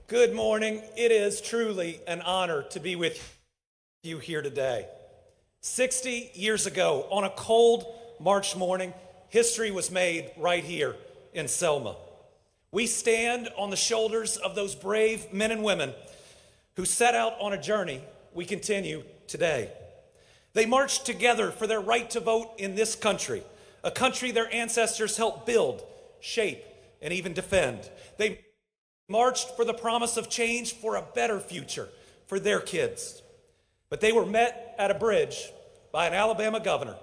Good morning. It is truly an honor to be with you here today. 60 years ago, on a cold March morning, history was made right here in Selma. We stand on the shoulders of those brave men and women who set out on a journey we continue today. They marched together for their right to vote in this country, a country their ancestors helped build, shape, and even defend. They marched for the promise of change for a better future for their kids. But they were met at a bridge by an Alabama governor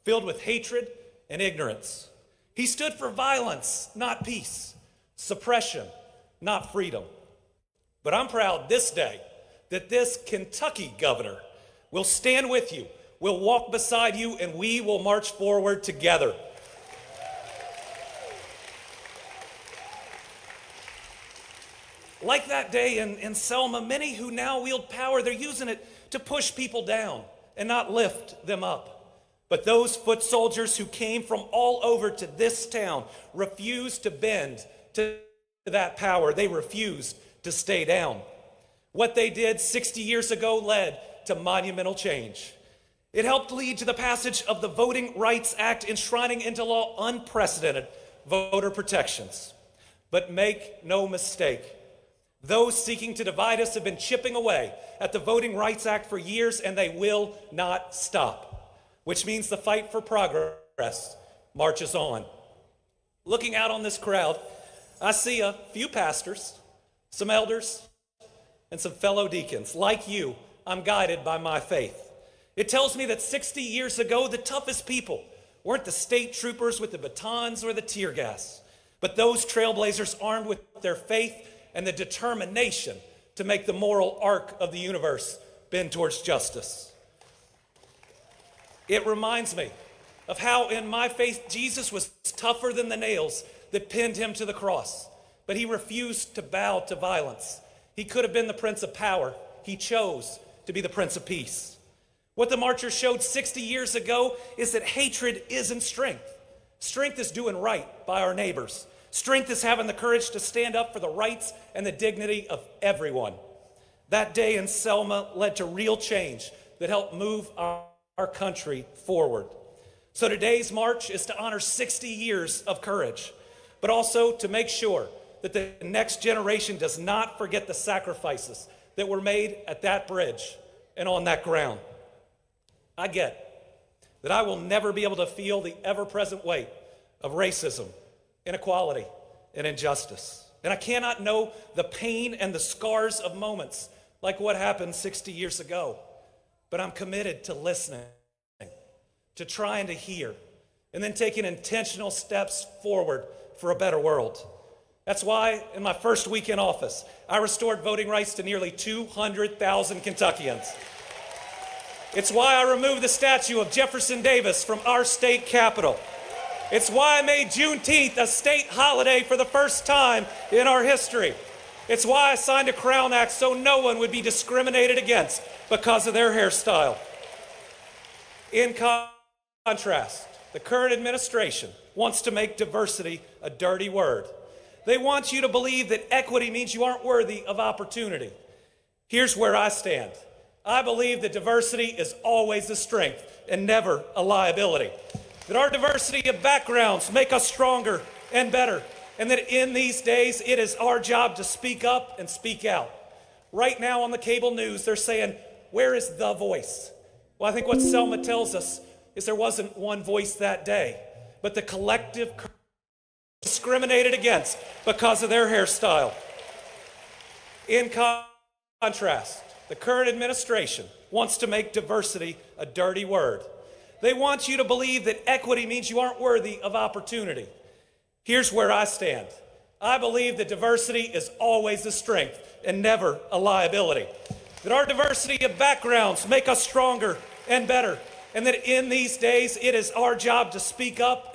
filled with hatred and ignorance. He stood for violence, not peace, suppression, not freedom. But I'm proud this day that this Kentucky governor will stand with you, will walk beside you, and we will march forward together. Like that day in Selma, many who now wield power, they're using it to push people down and not lift them up. But those foot soldiers who came from all over to this town refused to bend to that power. They refused to stay down. What they did 60 years ago led to monumental change. It helped lead to the passage of the Voting Rights Act, enshrining into law unprecedented voter protections. But make no mistake, those seeking to divide us have been chipping away at the Voting Rights Act for years, and they will not stop, which means the fight for progress marches on. Looking out on this crowd, I see a few pastors, some elders, and some fellow deacons. Like you, I'm guided by my faith. It tells me that 60 years ago, the toughest people weren't the state troopers with the batons or the tear gas, but those trailblazers armed with their faith and the determination to make the moral arc of the universe bend towards justice. It reminds me of how in my faith Jesus was tougher than the nails that pinned him to the cross, but he refused to bow to violence. He could have been the Prince of Power. He chose to be the Prince of Peace. What the marchers showed 60 years ago is that hatred isn't strength. Strength is doing right by our neighbors. Strength is having the courage to stand up for the rights and the dignity of everyone. That day in Selma led to real change that helped move our country forward. So today's march is to honor 60 years of courage, but also to make sure that the next generation does not forget the sacrifices that were made at that bridge and on that ground. I get that I will never be able to feel the ever-present weight of racism, inequality, and injustice. And I cannot know the pain and the scars of moments like what happened 60 years ago. But I'm committed to listening, to trying to hear, and then taking intentional steps forward for a better world. That's why in my first week in office, I restored voting rights to nearly 200,000 Kentuckians. It's why I removed the statue of Jefferson Davis from our state capitol. It's why I made Juneteenth a state holiday for the first time in our history. It's why I signed a Crown Act so no one would be discriminated against because of their hairstyle. In contrast, the current administration wants to make diversity a dirty word. They want you to believe that equity means you aren't worthy of opportunity. Here's where I stand. I believe that diversity is always a strength and never a liability. That our diversity of backgrounds make us stronger and better, and that in these days, it is our job to speak up and speak out. Right now on the cable news, they're saying, where is the voice? Well, I think what Selma tells us is there wasn't one voice that day, but the collective discriminated against because of their hairstyle. In contrast, the current administration wants to make diversity a dirty word. They want you to believe that equity means you aren't worthy of opportunity. Here's where I stand. I believe that diversity is always a strength and never a liability. That our diversity of backgrounds make us stronger and better. And that in these days, it is our job to speak up